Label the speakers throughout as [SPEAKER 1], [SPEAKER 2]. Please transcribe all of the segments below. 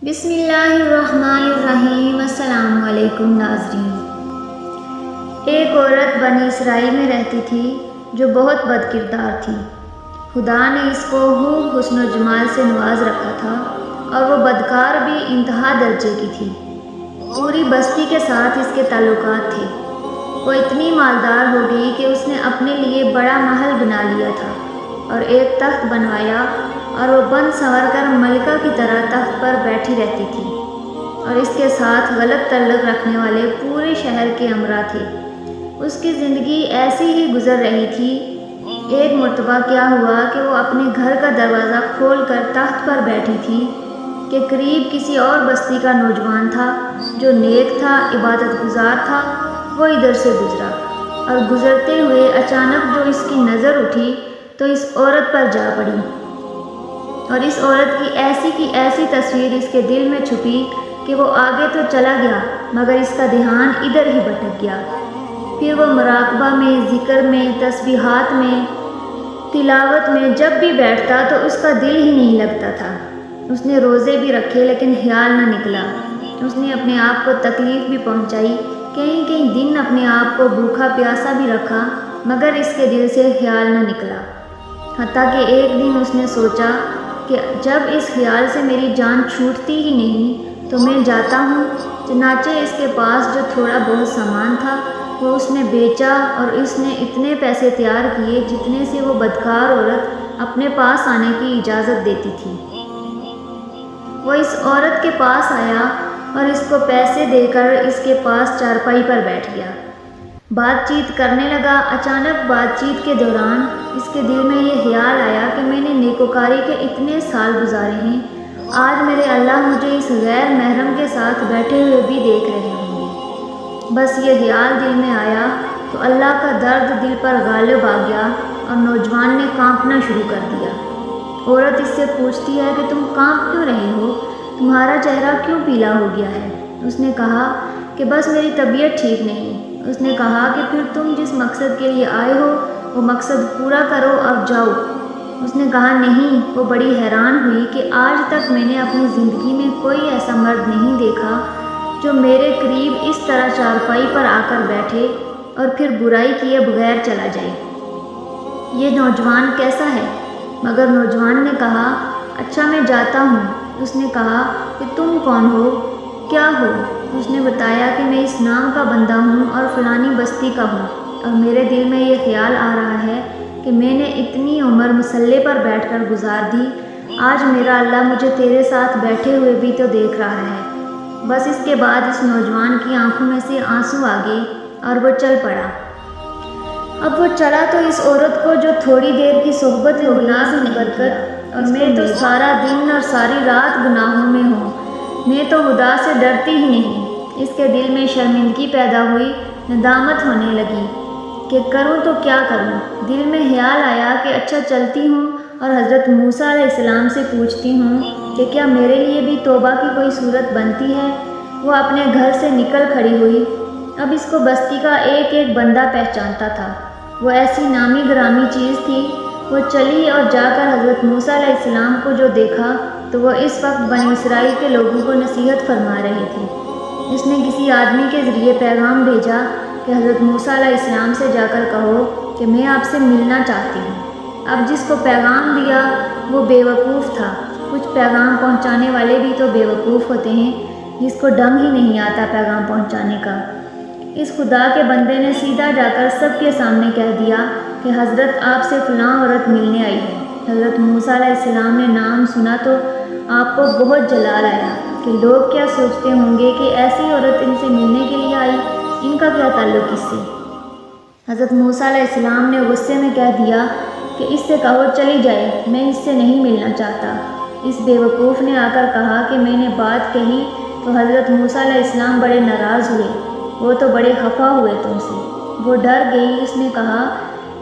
[SPEAKER 1] بسم اللہ الرحمن الرحیم۔ السلام علیکم ناظرین۔ ایک عورت بنی اسرائیل میں رہتی تھی جو بہت بد کردار تھی۔ خدا نے اس کو خوب حسن و جمال سے نواز رکھا تھا اور وہ بدکار بھی انتہا درجے کی تھی۔ پوری بستی کے ساتھ اس کے تعلقات تھے۔ وہ اتنی مالدار ہو گئی کہ اس نے اپنے لیے بڑا محل بنا لیا تھا اور ایک تخت بنوایا اور وہ بن سنور کر ملکہ کی طرح تخت پر بیٹھی رہتی تھی، اور اس کے ساتھ غلط تعلق رکھنے والے پورے شہر کے امراء تھے۔ اس کی زندگی ایسی ہی گزر رہی تھی۔ ایک مرتبہ کیا ہوا کہ وہ اپنے گھر کا دروازہ کھول کر تخت پر بیٹھی تھی کہ قریب کسی اور بستی کا نوجوان تھا جو نیک تھا، عبادت گزار تھا۔ وہ ادھر سے گزرا اور گزرتے ہوئے اچانک جو اس کی نظر اٹھی تو اس عورت پر جا پڑی، اور اس عورت کی ایسی تصویر اس کے دل میں چھپی کہ وہ آگے تو چلا گیا مگر اس کا دھیان ادھر ہی بھٹک گیا۔ پھر وہ مراقبہ میں، ذکر میں، تسبیحات میں، تلاوت میں جب بھی بیٹھتا تو اس کا دل ہی نہیں لگتا تھا۔ اس نے روزے بھی رکھے لیکن خیال نہ نکلا۔ اس نے اپنے آپ کو تکلیف بھی پہنچائی، کئی دن اپنے آپ کو بھوکا پیاسا بھی رکھا مگر اس کے دل سے خیال نہ نکلا۔ حتیٰ کہ ایک دن اس نے سوچا کہ جب اس خیال سے میری جان چھوٹتی ہی نہیں تو میں جاتا ہوں۔ چنانچہ اس کے پاس جو تھوڑا بہت سامان تھا وہ اس نے بیچا اور اس نے اتنے پیسے تیار کیے جتنے سے وہ بدکار عورت اپنے پاس آنے کی اجازت دیتی تھی۔ وہ اس عورت کے پاس آیا اور اس کو پیسے دے کر اس کے پاس چارپائی پر بیٹھ گیا۔ بات چیت کرنے لگا۔ اچانک بات چیت کے دوران اس کے دل میں یہ خیال آیا کہ میں نے نیکوکاری کے اتنے سال گزارے ہیں، آج میرے اللہ مجھے اس غیر محرم کے ساتھ بیٹھے ہوئے بھی دیکھ رہے ہوں گے۔ بس یہ خیال دل میں آیا تو اللہ کا درد دل پر غالب آ گیا اور نوجوان نے کانپنا شروع کر دیا۔ عورت اس سے پوچھتی ہے کہ تم کانپ کیوں رہے ہو؟ تمہارا چہرہ کیوں پیلا ہو گیا ہے؟ اس نے کہا کہ بس میری طبیعت ٹھیک نہیں۔ اس نے کہا کہ پھر تم جس مقصد کے لیے آئے ہو وہ مقصد پورا کرو، اب جاؤ۔ اس نے کہا نہیں۔ وہ بڑی حیران ہوئی کہ آج تک میں نے اپنی زندگی میں کوئی ایسا مرد نہیں دیکھا جو میرے قریب اس طرح چارپائی پر آ کر بیٹھے اور پھر برائی کیے بغیر چلا جائے۔ یہ نوجوان کیسا ہے؟ مگر نوجوان نے کہا اچھا میں جاتا ہوں۔ اس نے کہا کہ تم کون ہو، کیا ہو؟ اس نے بتایا کہ میں اس نام کا بندہ ہوں اور فلانی بستی کا ہوں، اور میرے دل میں یہ خیال آ رہا ہے کہ میں نے اتنی عمر مسلح پر بیٹھ کر گزار دی، آج میرا اللہ مجھے تیرے ساتھ بیٹھے ہوئے بھی تو دیکھ رہا ہے۔ بس اس کے بعد اس نوجوان کی آنکھوں میں سے آنسو آ گئے اور وہ چل پڑا۔ اب وہ چلا تو اس عورت کو جو تھوڑی دیر کی صحبت میں گناہ سے برکت، اور میں تو سارا دن اور ساری رات گناہوں میں ہوں، میں تو خدا سے ڈرتی ہی نہیں۔ اس کے دل میں شرمندگی پیدا ہوئی، ندامت ہونے لگی کہ کروں تو کیا کروں۔ دل میں خیال آیا کہ اچھا چلتی ہوں اور حضرت موسیٰ علیہ السلام سے پوچھتی ہوں کہ کیا میرے لیے بھی توبہ کی کوئی صورت بنتی ہے۔ وہ اپنے گھر سے نکل کھڑی ہوئی۔ اب اس کو بستی کا ایک بندہ پہچانتا تھا، وہ ایسی نامی گرامی چیز تھی۔ وہ چلی اور جا کر حضرت موسیٰ علیہ السلام کو جو دیکھا تو وہ اس وقت بنی اسرائیل کے لوگوں کو نصیحت فرما رہے تھے۔ اس نے کسی آدمی کے ذریعے پیغام بھیجا کہ حضرت موسیٰ علیہ السلام سے جا کر کہو کہ میں آپ سے ملنا چاہتی ہوں۔ اب جس کو پیغام دیا وہ بیوقوف تھا۔ کچھ پیغام پہنچانے والے بھی تو بیوقوف ہوتے ہیں جس کو ڈنگ ہی نہیں آتا پیغام پہنچانے کا۔ اس خدا کے بندے نے سیدھا جا کر سب کے سامنے کہہ دیا کہ حضرت آپ سے فلاں عورت ملنے آئی ہے۔ حضرت موسیٰ علیہ السلام نے نام سنا تو آپ کو بہت جلال آیا کہ لوگ کیا سوچتے ہوں گے کہ ایسی عورت ان سے ملنے کے لیے آئی، ان کا کیا تعلق اس سے۔ حضرت موسیٰ علیہ السلام نے غصے میں کہہ دیا کہ اس سے کہو چلی جائے، میں اس سے نہیں ملنا چاہتا۔ اس بیوقوف نے آ کر کہا کہ میں نے بات کہی تو حضرت موسیٰ علیہ السلام بڑے ناراض ہوئے، وہ تو بڑے خفا ہوئے تم سے۔ وہ ڈر گئی۔ اس نے کہا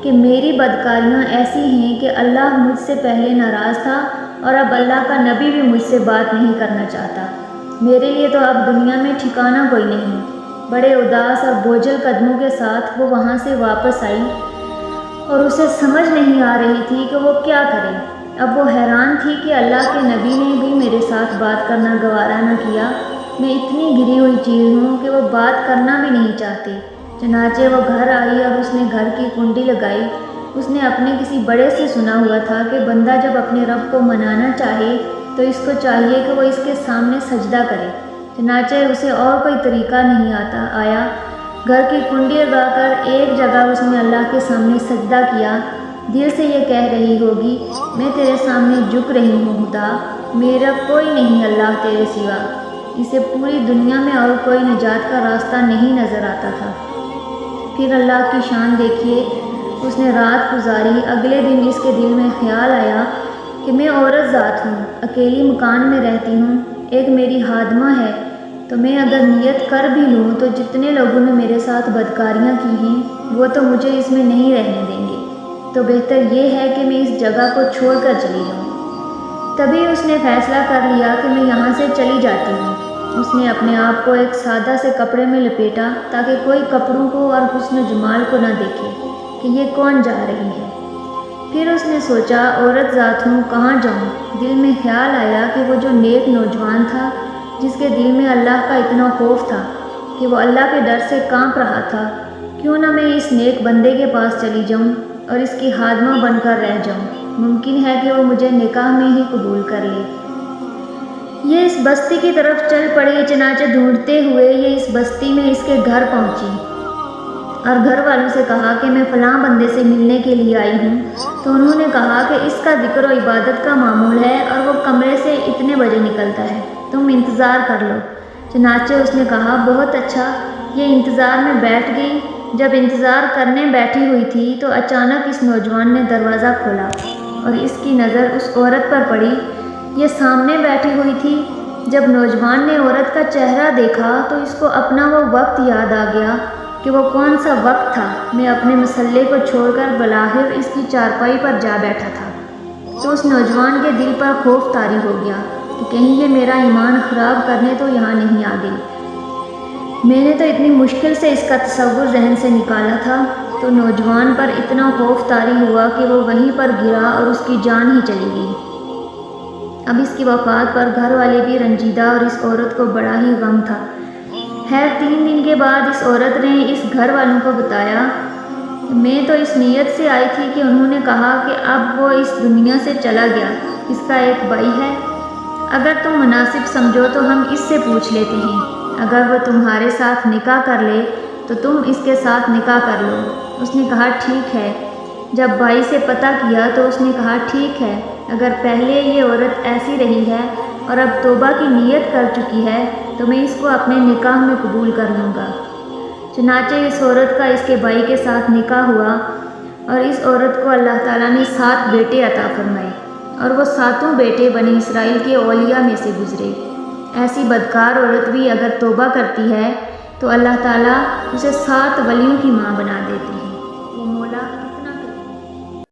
[SPEAKER 1] کہ میری بدکاریاں ایسی ہیں کہ اللہ مجھ سے پہلے ناراض تھا اور اب اللہ کا نبی بھی مجھ سے بات نہیں کرنا چاہتا۔ میرے لیے تو اب دنیا میں ٹھکانہ کوئی نہیں۔ بڑے اداس اور بوجھل قدموں کے ساتھ وہ وہاں سے واپس آئی اور اسے سمجھ نہیں آ رہی تھی کہ وہ کیا کرے۔ اب وہ حیران تھی کہ اللہ کے نبی نے بھی میرے ساتھ بات کرنا گوارا نہ کیا۔ میں اتنی گری ہوئی چیز ہوں کہ وہ بات کرنا بھی نہیں چاہتی۔ چنانچہ وہ گھر آئی اور اس نے گھر کی کنڈی لگائی۔ اس نے اپنے کسی بڑے سے سنا ہوا تھا کہ بندہ جب اپنے رب کو منانا چاہے تو اس کو چاہیے کہ وہ اس کے سامنے سجدہ کرے۔ چنانچہ اسے اور کوئی طریقہ نہیں آیا۔ گھر کی کنڈی لگا کر ایک جگہ اس نے اللہ کے سامنے سجدہ کیا۔ دل سے یہ کہہ رہی ہوگی، میں تیرے سامنے جھک رہی ہوں خدا، میرا کوئی نہیں اللہ تیرے سوا۔ اسے پوری دنیا میں اور کوئی نجات کا راستہ نہیں نظر آتا تھا۔ پھر اللہ کی شان دیکھیے، اس نے رات گزاری۔ اگلے دن اس کے دل میں خیال آیا کہ میں عورت ذات ہوں، اکیلی مکان میں رہتی ہوں، ایک میری خادمہ ہے، تو میں اگر نیت کر بھی لوں تو جتنے لوگوں نے میرے ساتھ بدکاریاں کی ہیں وہ تو مجھے اس میں نہیں رہنے دیں گے، تو بہتر یہ ہے کہ میں اس جگہ کو چھوڑ کر چلی جاؤں۔ تبھی اس نے فیصلہ کر لیا کہ میں یہاں سے چلی جاتی ہوں۔ اس نے اپنے آپ کو ایک سادہ سے کپڑے میں لپیٹا تاکہ کوئی کپڑوں کو اور حسن و جمال کو نہ دیکھے کہ یہ کون جا رہی ہے۔ پھر اس نے سوچا، عورت ذات ہوں، کہاں جاؤں؟ دل میں خیال آیا کہ وہ جو نیک نوجوان تھا جس کے دل میں اللہ کا اتنا خوف تھا کہ وہ اللہ کے ڈر سے کانپ رہا تھا، کیوں نہ میں اس نیک بندے کے پاس چلی جاؤں اور اس کی خادمہ بن کر رہ جاؤں، ممکن ہے کہ وہ مجھے نکاح میں ہی قبول کر لے۔ یہ اس بستی کی طرف چل پڑی۔ چنانچہ ڈھونڈتے ہوئے یہ اس بستی میں اس کے گھر پہنچی اور گھر والوں سے کہا کہ میں فلاں بندے سے ملنے کے لیے آئی ہوں۔ تو انہوں نے کہا کہ اس کا ذکر و عبادت کا معمول ہے اور وہ کمرے سے اتنے بجے نکلتا ہے، تم انتظار کر لو۔ چنانچہ اس نے کہا، بہت اچھا۔ یہ انتظار میں بیٹھ گئی۔ جب انتظار کرنے بیٹھی ہوئی تھی تو اچانک اس نوجوان نے دروازہ کھولا اور اس کی نظر اس عورت پر پڑی۔ یہ سامنے بیٹھی ہوئی تھی۔ جب نوجوان نے عورت کا چہرہ دیکھا تو اس کو اپنا وہ وقت یاد آ گیا کہ وہ کون سا وقت تھا۔ میں اپنے مسلح کو چھوڑ کر بلاخر اس کی چارپائی پر جا بیٹھا تھا، تو اس نوجوان کے دل پر خوف طاری ہو گیا کہ کہیں یہ میرا ایمان خراب کرنے تو یہاں نہیں آ گئی۔ میں نے تو اتنی مشکل سے اس کا تصور ذہن سے نکالا تھا۔ تو نوجوان پر اتنا خوف طاری ہوا کہ وہ وہیں پر گرا اور اس کی جان ہی چلی گئی۔ اب اس کی وفات پر گھر والے بھی رنجیدہ اور اس عورت کو بڑا ہی غم تھا۔ خیر 3 دن کے بعد اس عورت نے اس گھر والوں کو بتایا کہ میں تو اس نیت سے آئی تھی کہ انہوں نے کہا کہ اب وہ اس دنیا سے چلا گیا، اس کا ایک بھائی ہے، اگر تم مناسب سمجھو تو ہم اس سے پوچھ لیتے ہیں، اگر وہ تمہارے ساتھ نکاح کر لے تو تم اس کے ساتھ نکاح کر لو۔ اس نے کہا ٹھیک ہے۔ جب بھائی سے پتہ کیا تو اس نے کہا ٹھیک ہے، اگر پہلے یہ عورت ایسی رہی ہے اور اب توبہ کی نیت کر چکی ہے تو میں اس کو اپنے نکاح میں قبول کر لوں گا۔ چنانچہ اس عورت کا اس کے بھائی کے ساتھ نکاح ہوا اور اس عورت کو اللہ تعالیٰ نے 7 بیٹے عطا فرمائے اور وہ 7 بیٹے بنی اسرائیل کے اولیاء میں سے گزرے۔ ایسی بدکار عورت بھی اگر توبہ کرتی ہے تو اللہ تعالیٰ اسے 7 ولیوں کی ماں بنا دیتی ہے۔